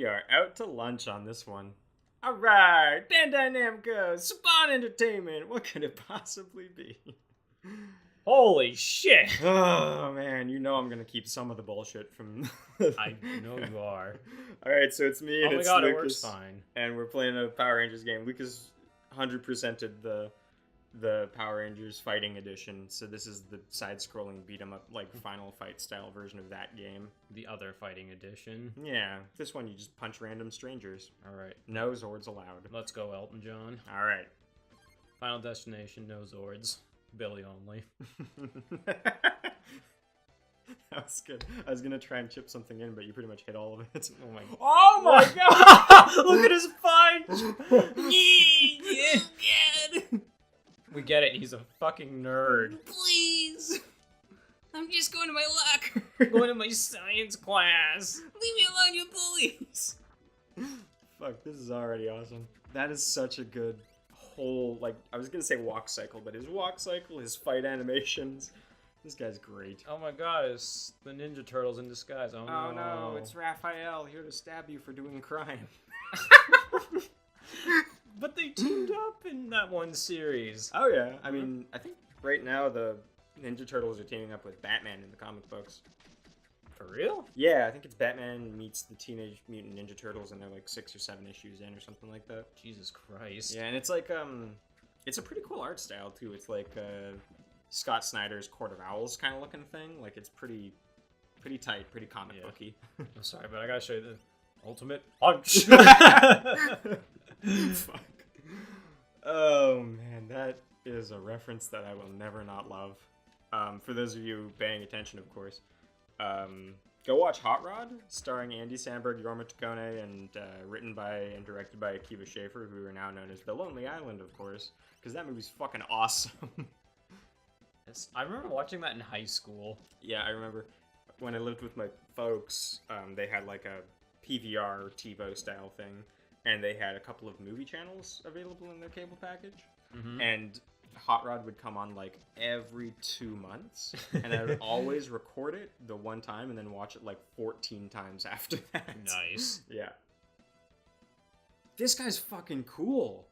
we are out to lunch on this one. Alright, Bandai Namco, Spawn Entertainment. What could it possibly be? Holy shit! Oh man, you know I'm gonna keep some of the bullshit from. I know you are. Alright, so it's me and Oh my it's god, Lucas, it works fine. and we're playing a Power Rangers game. Lucas 100%ed the Power Rangers Fighting Edition, so this is the side-scrolling beat-em-up, like, final fight style version of that game. The other fighting edition. Yeah, this one you just punch random strangers. Alright. No Zords allowed. Let's go, Elton John. Alright. Final destination, no Zords. Billy only. That was good. I was gonna try and chip something in, but you pretty much hit all of it. Oh my god. Oh my god! Look at his punch! We get it, he's a fucking nerd. Please! I'm just going to my locker. Going to my science class. Leave me alone, you bullies! Fuck, this is already awesome. That is such a good whole, like, I was gonna say walk cycle, but his walk cycle, his fight animations, this guy's great. Oh my god, it's the Ninja Turtles in disguise. Oh no. Oh no, it's Raphael here to stab you for doing crime. But they teamed up in that one series. Oh yeah, I mean, I think right now the Ninja Turtles are teaming up with Batman in the comic books. For real? Yeah, I think it's Batman meets the Teenage Mutant Ninja Turtles, and they're like 6 or 7 issues in or something like that. Jesus Christ. Yeah, and it's like, it's a pretty cool art style too. It's like Scott Snyder's Court of Owls kind of looking thing. Like it's pretty tight, pretty comic booky. I'm sorry, but I gotta show you the ultimate punch. Fuck. Oh man, that is a reference that I will never not love. For those of you paying attention, of course. Go watch Hot Rod, starring Andy Samberg, Jorma Taccone, and written by and directed by Akiva Schaffer, who are now known as The Lonely Island, of course, because that movie's fucking awesome. I remember watching that in high school. Yeah, I remember when I lived with my folks, they had like a PVR TiVo style thing, and they had a couple of movie channels available in their cable package, and Hot Rod would come on like every 2 months, and I would always record it the one time and then watch it like 14 times after that. Nice. Yeah. This guy's fucking cool.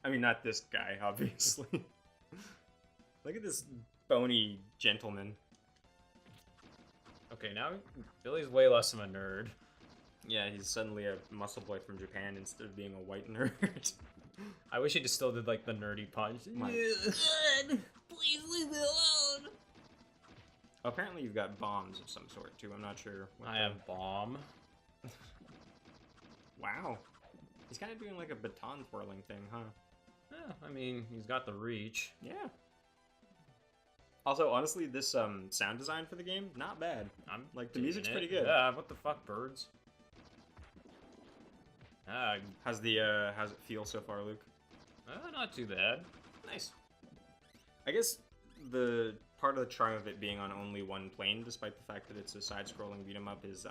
I mean, not this guy, obviously. Look at this bony gentleman. Okay, now Billy's way less of a nerd. Yeah, he's suddenly a muscle boy from Japan instead of being a white nerd. I wish he just still did like the nerdy punch. Good! Please leave me alone! Apparently you've got bombs of some sort, too. I'm not sure. I have bomb. Wow. He's kind of doing like a baton twirling thing, huh? Yeah, I mean, he's got the reach. Yeah. Also, honestly, this sound design for the game, not bad. I'm like, the digging music's it. pretty good. Yeah, what the fuck, birds? How's it feel so far, Luke? Not too bad. Nice. I guess the part of the charm of it being on only one plane, despite the fact that it's a side-scrolling beat-em-up, is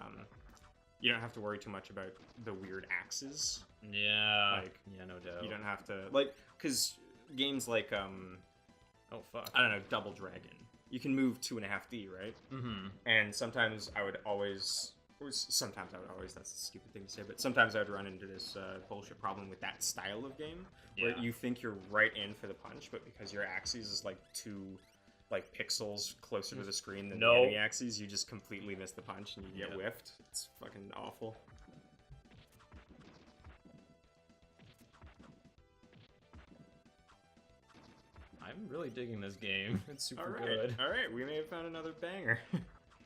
you don't have to worry too much about the weird axes. Yeah. Like, yeah, no doubt. You don't have to, like, because games like oh fuck. I don't know, Double Dragon, you can move 2.5D, right? Mm-hmm. And sometimes I would always, that's a stupid thing to say, but sometimes I would run into this bullshit problem with that style of game, where you think you're right in for the punch, but because your axis is like 2 pixels closer to the screen than the enemy axes, you just completely miss the punch and you get whiffed. It's fucking awful. I'm really digging this game. It's super All right. good. Alright, we may have found another banger.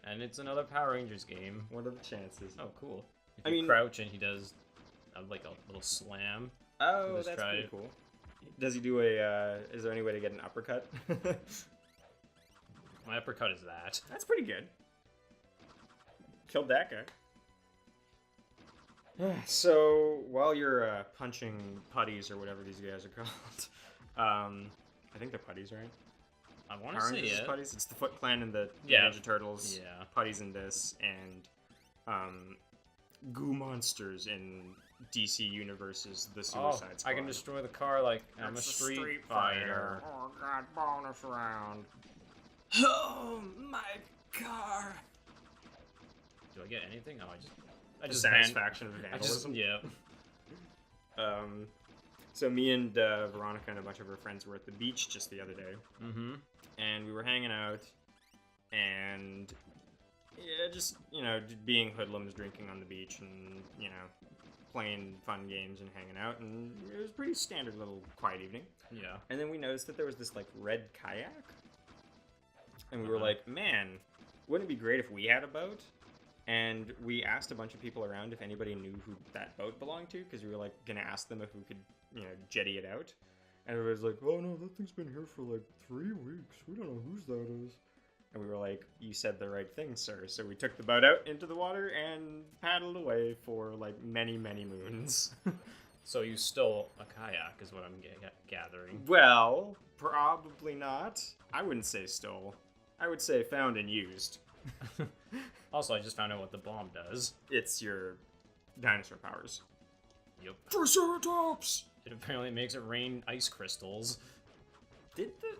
And it's another Power Rangers game. What are the chances? Oh, cool. If I you mean, crouch and he does like a little slam. Oh, Let's that's try pretty it. cool. Does he do a, is there any way to get an uppercut? My uppercut is that. That's pretty good. Killed that guy. So, while you're punching putties or whatever these guys are called, I think they're putties, right? I want to Power say Rangers is it. putties. It's the Foot Clan and the Yeah. Ninja Turtles. Yeah. Putties in this, and Goo Monsters in DC Universe's The Suicide Squad. I can destroy the car like I'm a It's street fighter. Oh god, bonus round. Oh, my car! Do I get anything? Oh, I just the satisfaction of vandalism. Yeah. So me and Veronica and a bunch of her friends were at the beach just the other day. Mm-hmm. And we were hanging out, and yeah, just, being hoodlums, drinking on the beach, and, playing fun games and hanging out, and it was a pretty standard little quiet evening. Yeah. And then we noticed that there was this, like, red kayak, and we were like, man, wouldn't it be great if we had a boat? And we asked a bunch of people around if anybody knew who that boat belonged to, because we were, like, gonna ask them if we could, jetty it out. And everybody was like, oh no, that thing's been here for, like, 3 weeks. We don't know whose that is. And we were like, you said the right thing, sir. So we took the boat out into the water and paddled away for, like, many, many moons. So you stole a kayak, is what I'm gathering. Well, probably not. I wouldn't say stole. I would say found and used. Also, I just found out what the bomb does. It's your dinosaur powers. Yep. Triceratops! It apparently makes it rain ice crystals.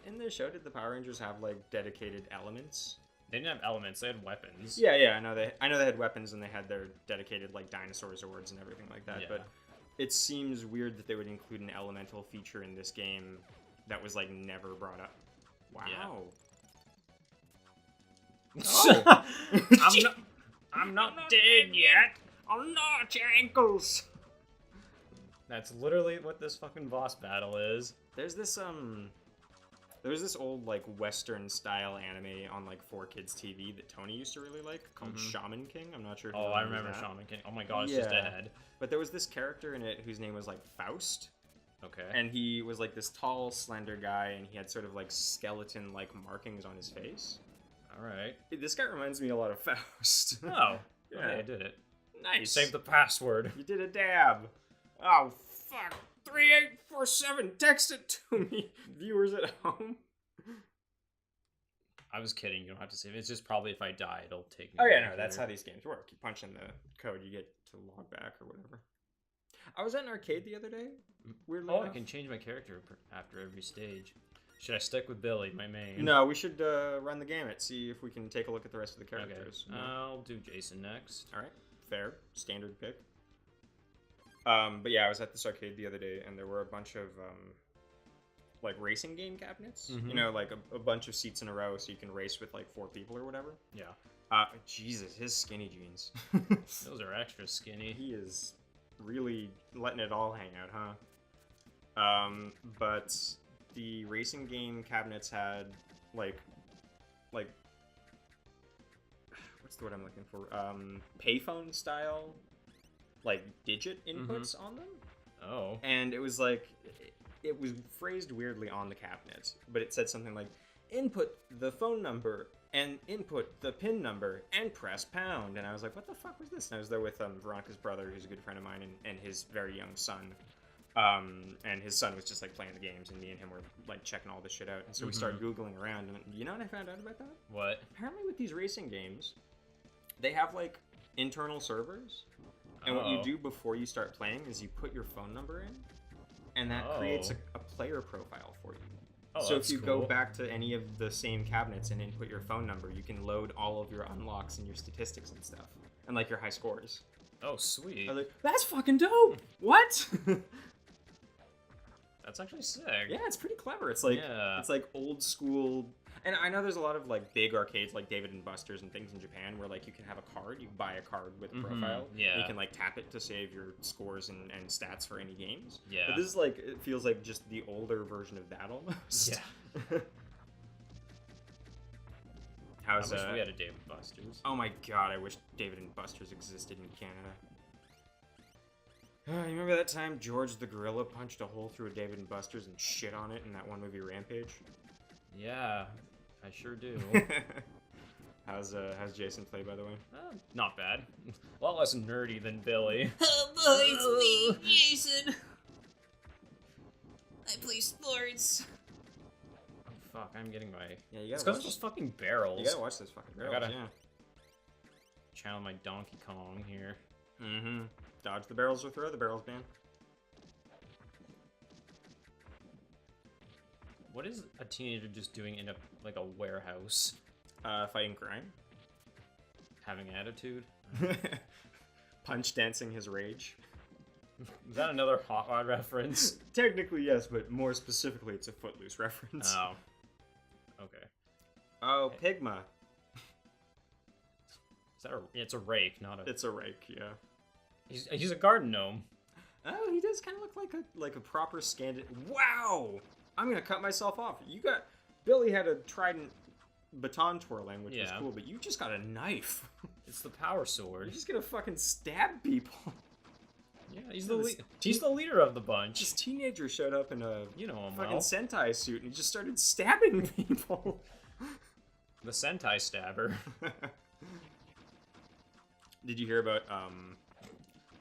In the show, did the Power Rangers have, like, dedicated elements? They didn't have elements, they had weapons. Yeah, I know they had weapons and they had their dedicated, like, dinosaur zords and everything like that, Yeah. but it seems weird that they would include an elemental feature in this game that was, like, never brought up. Wow. Yeah. Oh. I'm not dead yet. Oh no, it's your ankles! That's literally what this fucking boss battle is. There's this old, like, Western style anime on, like, 4Kids TV that Tony used to really like called Shaman King. I'm not sure if you I remember that. Shaman King. Oh my god, it's just a head. But there was this character in it whose name was, like, Faust. Okay. And he was, like, this tall, slender guy, and he had sort of, like, skeleton-like markings on his face. Alright. This guy reminds me a lot of Faust. Oh. Yeah. Okay, I did it. Nice. Save the password. You did a dab. Oh, fuck. 3847, text it to me. Viewers at home. I was kidding, you don't have to save it. It's just probably if I die, it'll take me. Oh, yeah, back no, that's there. how these games work. You punch in the code, you get to log back or whatever. I was at an arcade the other day. Weirdly enough. I can change my character after every stage. Should I stick with Billy, my main? No, we should run the gamut, see if we can take a look at the rest of the characters. Okay. I'll do Jason next. All right, fair, standard pick. But yeah, I was at this arcade the other day, and there were a bunch of like racing game cabinets. Mhm. You know, like a bunch of seats in a row, so you can race with like 4 people or whatever. Yeah. Jesus, his skinny jeans. Those are extra skinny. He is really letting it all hang out, huh? But the racing game cabinets had like what's the word I'm looking for? Payphone style, like digit inputs on them. Oh. And it was like, it was phrased weirdly on the cabinet, but it said something like, input the phone number and input the PIN number and press pound. And I was like, what the fuck was this? And I was there with Veronica's brother, who's a good friend of mine, and his very young son. And his son was just like playing the games, and me and him were like checking all this shit out. And so we started Googling around, and you know what I found out about that? What? Apparently with these racing games, they have like internal servers. And what you do before you start playing is you put your phone number in, and that creates a player profile for you. Oh, so that's if you cool. go back to any of the same cabinets and input your phone number, you can load all of your unlocks and your statistics and stuff, and like your high scores. Oh, sweet. I was like, that's fucking dope! What? That's actually sick. Yeah, it's pretty clever. It's like it's like old school. And I know there's a lot of like big arcades like David and Buster's and things in Japan where like you can have a card, you buy a card with a profile, yeah. and you can like tap it to save your scores and stats for any games. Yeah. But this is like, it feels like just the older version of that almost. Yeah. I wish we had a David Buster's. Oh my god, I wish David and Buster's existed in Canada. You remember that time George the Gorilla punched a hole through a David and Buster's and shit on it in that one movie Rampage? Yeah, I sure do. How's Jason play, by the way? Not bad. A lot less nerdy than Billy. Oh boy, it's me, Jason. I play sports. Oh, fuck, I'm getting my... Yeah, you It's gotta because watch those fucking barrels. You gotta watch those fucking barrels, gotta- yeah. Channel my Donkey Kong here. Mm-hmm. Dodge the barrels or throw the barrels, man. What is a teenager just doing in a warehouse? Fighting crime. Having attitude? punch dancing his rage. Is that another Hot Rod reference? Technically, yes, but more specifically, it's a Footloose reference. Oh. Okay. Oh, Pigma. Is that it's a rake, not a... It's a rake, yeah. He's a garden gnome. Oh, he does kind of look like a proper Scandinavian. Wow! I'm gonna cut myself off. Billy had a trident baton twirling, which was cool, but you just got a knife. It's the power sword. You're just gonna fucking stab people. Yeah, he's the leader of the bunch. This teenager showed up in a him fucking well. Sentai suit and he just started stabbing people. The Sentai stabber. Did you hear about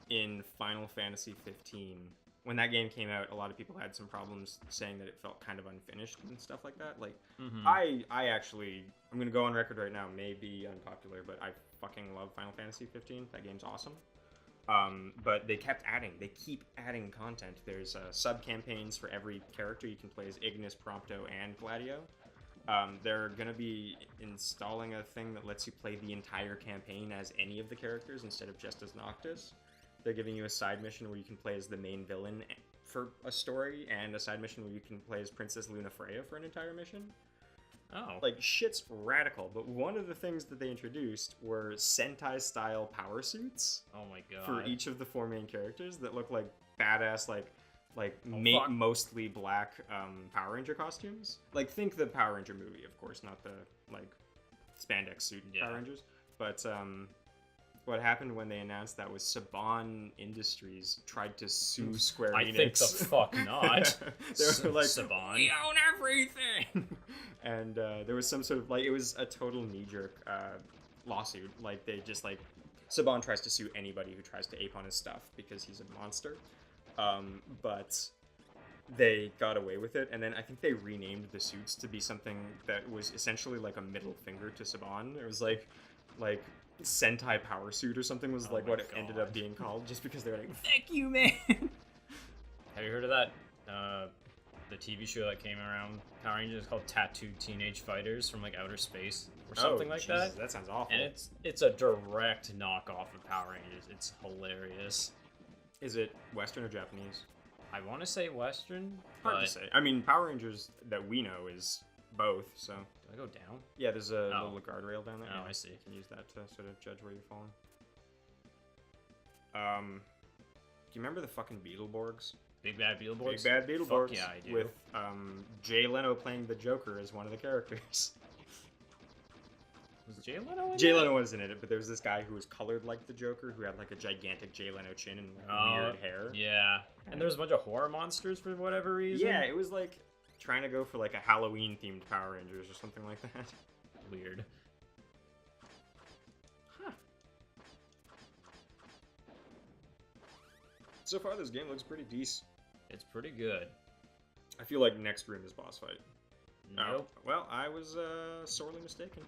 in Final Fantasy 15 when that game came out? A lot of people had some problems saying that it felt kind of unfinished and stuff like that. Like, I actually, I'm gonna go on record right now, may be unpopular, but I fucking love Final Fantasy 15. That game's awesome. But they keep adding content. There's sub-campaigns for every character. You can play as Ignis, Prompto, and Gladio. They're going to be installing a thing that lets you play the entire campaign as any of the characters instead of just as Noctis. They're giving you a side mission where you can play as the main villain for a story, and a side mission where you can play as Princess Luna Freya for an entire mission. Oh. Like, shit's radical, but one of the things that they introduced were Sentai-style power suits. Oh my god. For each of the 4 main characters that look like badass, mostly black Power Ranger costumes. Like, think the Power Ranger movie, of course, not the, spandex suit Power Rangers. But, what happened when they announced that was Saban Industries tried to sue Square Enix. I think the fuck not. They were like, Saban. we own everything! And there was some sort of, it was a total knee-jerk lawsuit. Like, they just, Saban tries to sue anybody who tries to ape on his stuff because he's a monster. But they got away with it, and then I think they renamed the suits to be something that was essentially like a middle finger to Saban. It was like Sentai Power Suit or something was what it ended up being called, just because they were like, "Thank you, man." Have you heard of that? The TV show that came around Power Rangers called Tattooed Teenage Fighters from outer space or something like Jesus, that. That sounds awful. And it's a direct knockoff of Power Rangers. It's hilarious. Is it Western or Japanese? I want to say Western. Hard to say. I mean, Power Rangers that we know is both. So. Do I go down? Yeah, there's a little guardrail down there. Oh, yeah. I see. You can use that to sort of judge where you're falling. Do you remember the fucking Beetleborgs? Big Bad Beetleborgs? Big Bad Beetleborgs. Fuck yeah, I do. With Jay Leno playing the Joker as one of the characters. Was Jay Leno in Jay Leno wasn't in it, but there was this guy who was colored like the Joker, who had a gigantic Jay Leno chin and weird hair. Yeah. And there was a bunch of horror monsters for whatever reason. Yeah, it was trying to go for a Halloween-themed Power Rangers or something like that. Weird. Huh. So far, this game looks pretty decent. It's pretty good. I feel like next room is boss fight. Nope. Well, I was sorely mistaken.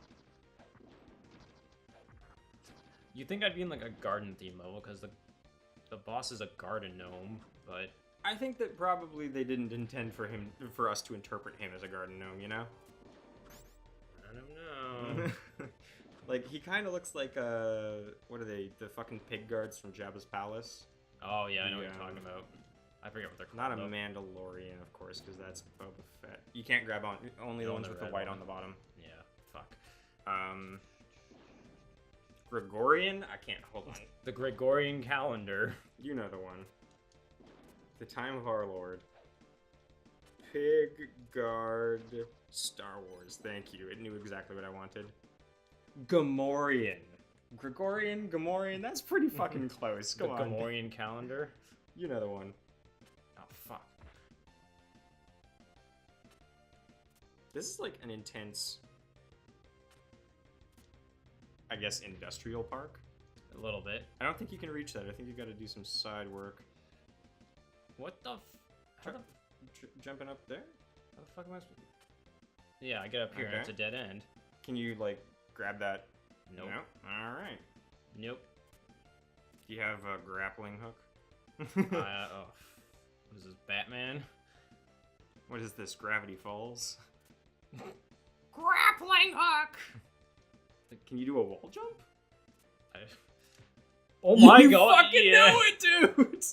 You'd think I'd be in a garden theme level because the boss is a garden gnome, but I think that probably they didn't intend for us to interpret him as a garden gnome, you know? I don't know. He kind of looks like what are they? The fucking pig guards from Jabba's palace. Oh yeah, I know what you're talking about. I forget what they're called. Not a Mandalorian, of course, because that's Boba Fett. You can't grab on only the ones with the white on the bottom. Yeah, fuck. Gregorian? I can't, hold on. The Gregorian calendar. You know the one. The time of our Lord. Pig Guard Star Wars. Thank you. It knew exactly what I wanted. Gamorrean. Gregorian? Gamorrean? That's pretty fucking close. Come on. The Gamorrean calendar? You know the one. Oh, fuck. This is an intense, I guess, industrial park. A little bit. I don't think you can reach that. I think you got to do some side work. What the jumping up there? How the fuck am I supposed to... Yeah, I get up here and it's a dead end. Can you, grab that? Nope. No? Alright. Nope. Do you have a grappling hook? Oh. What is this, Batman? What is this, Gravity Falls? Grappling hook! Can you do a wall jump? Oh my you god! fucking Yeah. know it, dude!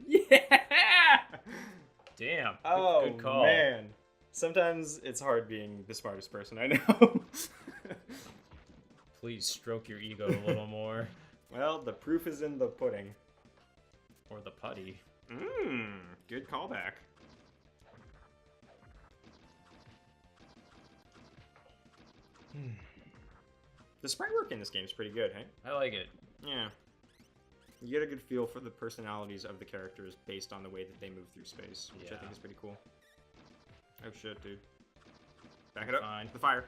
Yeah! Damn. Oh, good call. man. Sometimes it's hard being the smartest person I know. Please stroke your ego a little more. Well, the proof is in the pudding. Or the putty. Mmm, good callback. The sprite work in this game is pretty good, hey? I like it. Yeah. You get a good feel for the personalities of the characters based on the way that they move through space, which I think is pretty cool. Oh shit, dude. Back it up. Fine. The fire.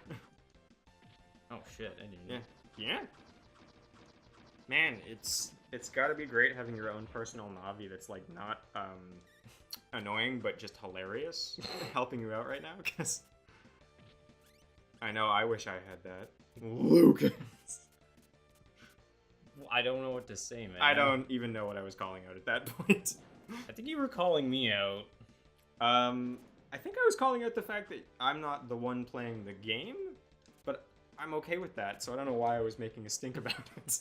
Oh shit, I didn't. Yeah. Yeah. Man, it's gotta be great having your own personal Navi that's like not annoying but just hilarious helping you out right now, because I know I wish I had that. Lucas. I don't know what to say, man. I don't even know what I was calling out at that point. I think you were calling me out. I think I was calling out the fact that I'm not the one playing the game, but I'm okay with that, so I don't know why I was making a stink about it.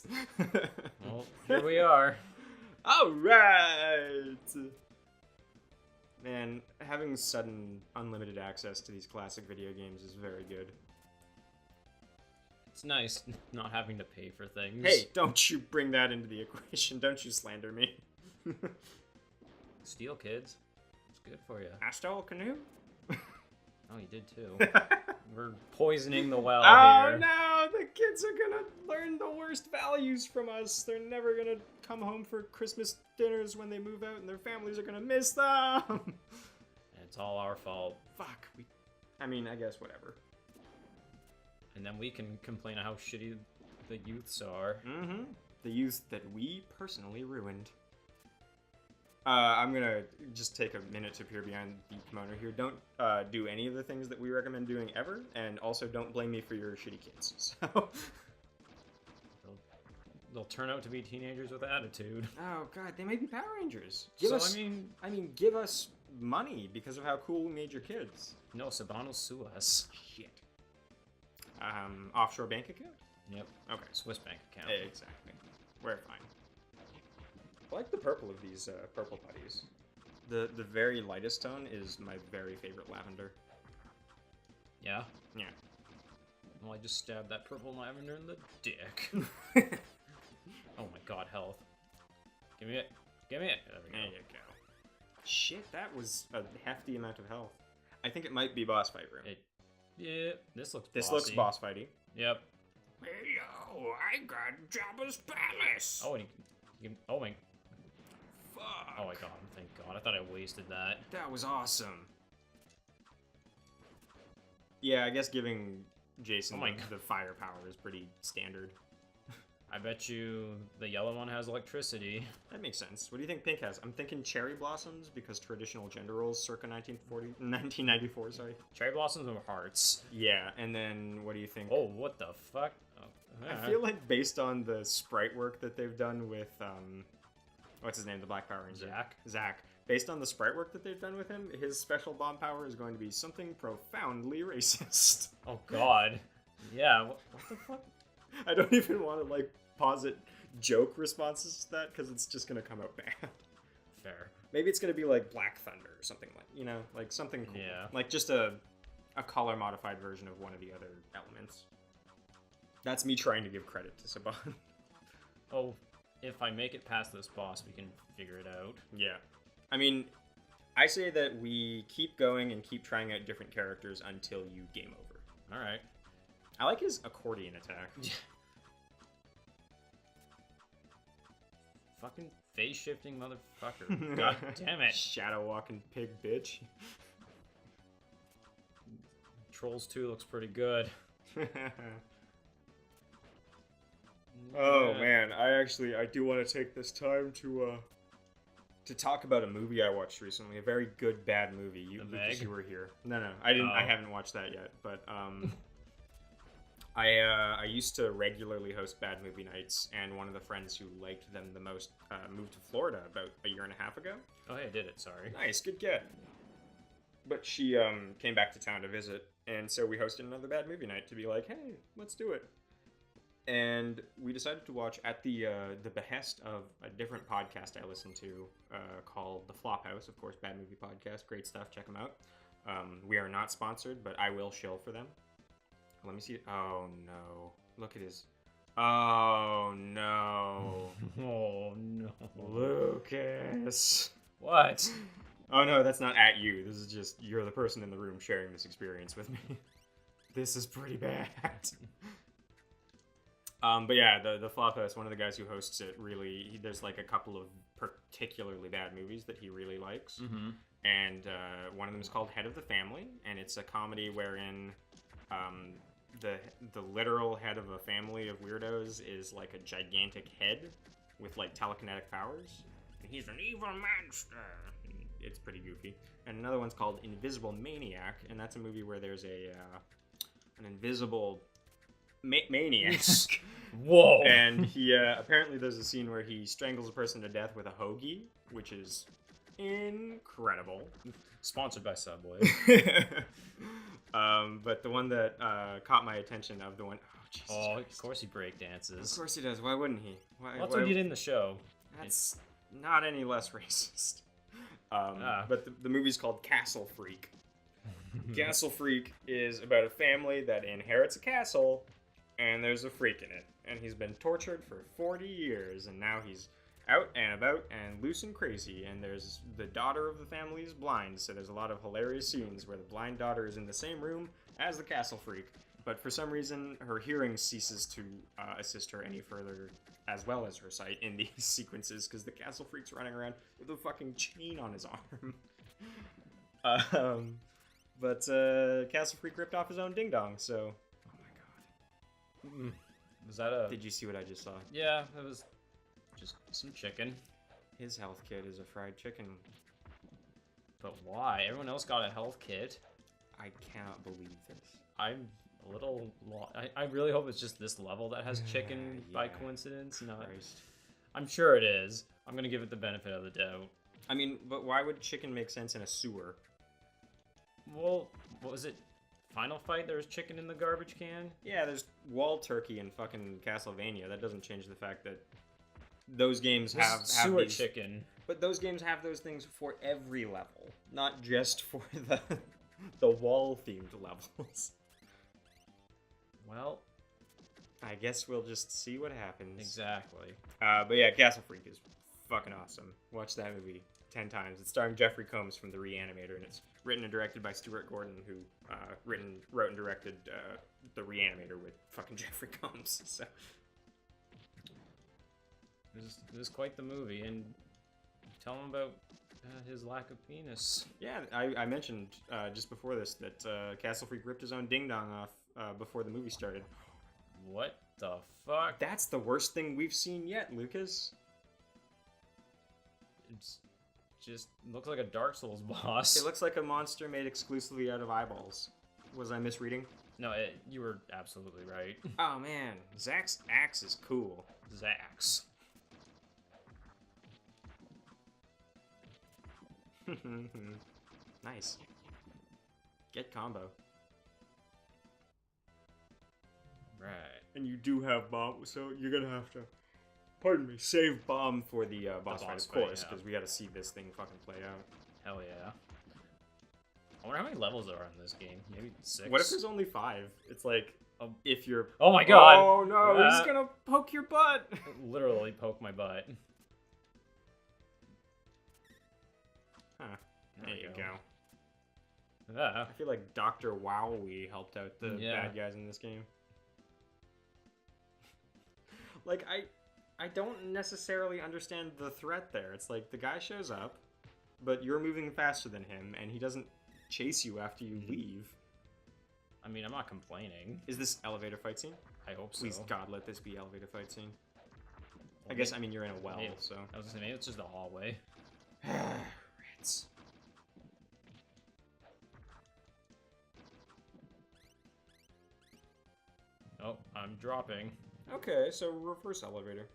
Well, here we are. Alright! Man, having sudden, unlimited access to these classic video games is very good. It's nice not having to pay for things. Hey, don't you bring that into the equation. Don't you slander me. Steal, kids. It's good for you. I stole a canoe? Oh, you did too. We're poisoning the well Oh here. no, the kids are gonna learn the worst values from us. They're never gonna come home for Christmas dinners when they move out, and their families are gonna miss them. It's all our fault. Fuck. I mean, I guess whatever. And then we can complain of how shitty the youths are. Mm-hmm. The youth that we personally ruined. I'm gonna just take a minute to peer behind the kimono here. Don't do any of the things that we recommend doing ever, and also don't blame me for your shitty kids. So. They'll turn out to be teenagers with attitude. Oh god, they may be Power Rangers. I mean, give us money because of how cool we made your kids. No, Sabanos sue us. Shit. Offshore bank account? Yep. Okay. Swiss bank account. Exactly. We're fine. I like the purple of these purple putties. The very lightest tone is my very favorite lavender. Yeah? Yeah. Well, I just stabbed that purple lavender in the dick. Oh my god, health. Give me it. Give me it. There we go. There you go. Shit, that was a hefty amount of health. I think it might be boss fight room. Yeah, this looks This bossy. looks boss fighty. Yep. Hello, I got Jabba's palace. Oh, and oh my... Fuck. Oh my god, thank god. I thought I wasted that. That was awesome. Yeah, I guess giving Jason the firepower is pretty standard. I bet you the yellow one has electricity. That makes sense. What do you think Pink has? I'm thinking cherry blossoms because traditional gender roles circa 1994, sorry. Cherry blossoms and hearts. Yeah, and then what do you think? Oh, what the fuck? Oh, I feel like based on the sprite work that they've done with, what's his name, the Black Power Ranger? Zach. Based on the sprite work that they've done with him, his special bomb power is going to be something profoundly racist. Oh god. Yeah, what the fuck? I don't even want to, like, posit joke responses to that, because it's just going to come out bad. Fair. Maybe it's going to be, like, Black Thunder or something like, you know, like something cool. Yeah. Like, just a color-modified version of one of the other elements. That's me trying to give credit to Saban. Oh, if I make it past this boss, we can figure it out. Yeah. I mean, I say that we keep going and keep trying out different characters until you game over. Alright. I like his accordion attack. Fucking face-shifting motherfucker. God damn it. Shadow walking pig bitch. Trolls 2 looks pretty good. Oh man, I do want to take this time to talk about a movie I watched recently. A very good bad movie. Lucas, you were here. No, I didn't. I haven't watched that yet. But I used to regularly host bad movie nights, and one of the friends who liked them the most moved to Florida about a year and a half ago. Oh, hey, I did it. Sorry. Nice, good get. But she came back to town to visit, and so we hosted another bad movie night to be like, hey, let's do it. And we decided to watch at the behest of a different podcast I listen to called The Flophouse, of course, bad movie podcast, great stuff. Check them out. We are not sponsored, but I will shill for them. Let me see. Oh no! Look at his. Oh no! Oh no, Lucas. What? Oh no, that's not at you. This is just you're the person in the room sharing this experience with me. This is pretty bad. But yeah, the Flophouse, one of the guys who hosts it, really, there's like a couple of particularly bad movies that he really likes. Mm-hmm. And one of them is called Head of the Family, and it's a comedy wherein the literal head of a family of weirdos is like a gigantic head with like telekinetic powers, and he's an evil monster. It's pretty goofy. And another one's called Invisible Maniac, and that's a movie where there's an invisible maniac. Whoa! And he apparently there's a scene where he strangles a person to death with a hoagie, which is incredible. Sponsored by Subway. But the one that caught my attention of the one Of course he break dances. Of course he does. Why wouldn't he? Well, that's what he did in the show. That's not any less racist. But the movie's called Castle Freak. Castle Freak is about a family that inherits a castle, and there's a freak in it. And he's been tortured for 40 years, and now he's out and about and loose and crazy. And there's the daughter of the family is blind, so there's a lot of hilarious scenes where the blind daughter is in the same room as the castle freak. But for some reason, her hearing ceases to assist her any further, as well as her sight in these sequences, because the castle freak's running around with a fucking chain on his arm. But Castle Freak ripped off his own ding dong, so. Oh my god. Was that a. Did you see what I just saw? Yeah, it was just some chicken. His health kit is a fried chicken. But why? Everyone else got a health kit. I cannot believe this. I'm a little. I really hope it's just this level that has chicken by coincidence. No, I'm sure it is. I'm gonna give it the benefit of the doubt. I mean, but why would chicken make sense in a sewer? Well, what was it? Final Fight? There was chicken in the garbage can? Yeah, there's wall turkey in fucking Castlevania. That doesn't change the fact that those games have sewer these, chicken. But those games have those things for every level, not just for the wall-themed levels. Well, I guess we'll just see what happens. Exactly. But yeah, Castle Freak is fucking awesome. Watch that movie 10 times. It's starring Jeffrey Combs from The Reanimator, and it's written and directed by Stuart Gordon, who wrote and directed The Reanimator with fucking Jeffrey Combs. So it was quite the movie, and tell him about his lack of penis. Yeah, I mentioned just before this that Castle Freak ripped his own ding dong off before the movie started. What the fuck? That's the worst thing we've seen yet, Lucas. It's just looks like a Dark Souls boss. It looks like a monster made exclusively out of eyeballs. Was I misreading? No, you were absolutely right. Oh man, Zack's axe is cool. Zax. Nice. Get combo. Right. And you do have bomb, so you're gonna have to, pardon me, save bomb for the boss fight, of course, because we gotta see this thing fucking play out. Hell yeah. I wonder how many levels there are in this game. Maybe 6. What if there's only 5? It's like, if you're... Oh my god! Oh no, he's gonna poke your butt! Literally poke my butt. Huh. There you go. Yeah. I feel like Dr. Wowie helped out the bad guys in this game. Like, I don't necessarily understand the threat there. It's like, the guy shows up, but you're moving faster than him, and he doesn't chase you after you leave. I mean, I'm not complaining. Is this elevator fight scene? I hope so. Please, God, let this be elevator fight scene. Well, I guess, I mean, you're in a well, maybe, so... I was gonna say, maybe it's just a hallway. Rats. Oh, I'm dropping. Okay, so reverse elevator.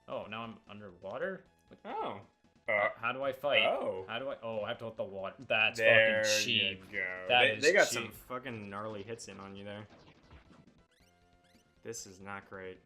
Oh, now I'm underwater? Oh. How do I fight? Oh. How do I... Oh, I have to hit the water. That's There fucking cheap. you go. That They got cheap. some fucking gnarly hits in on you there. This is not great.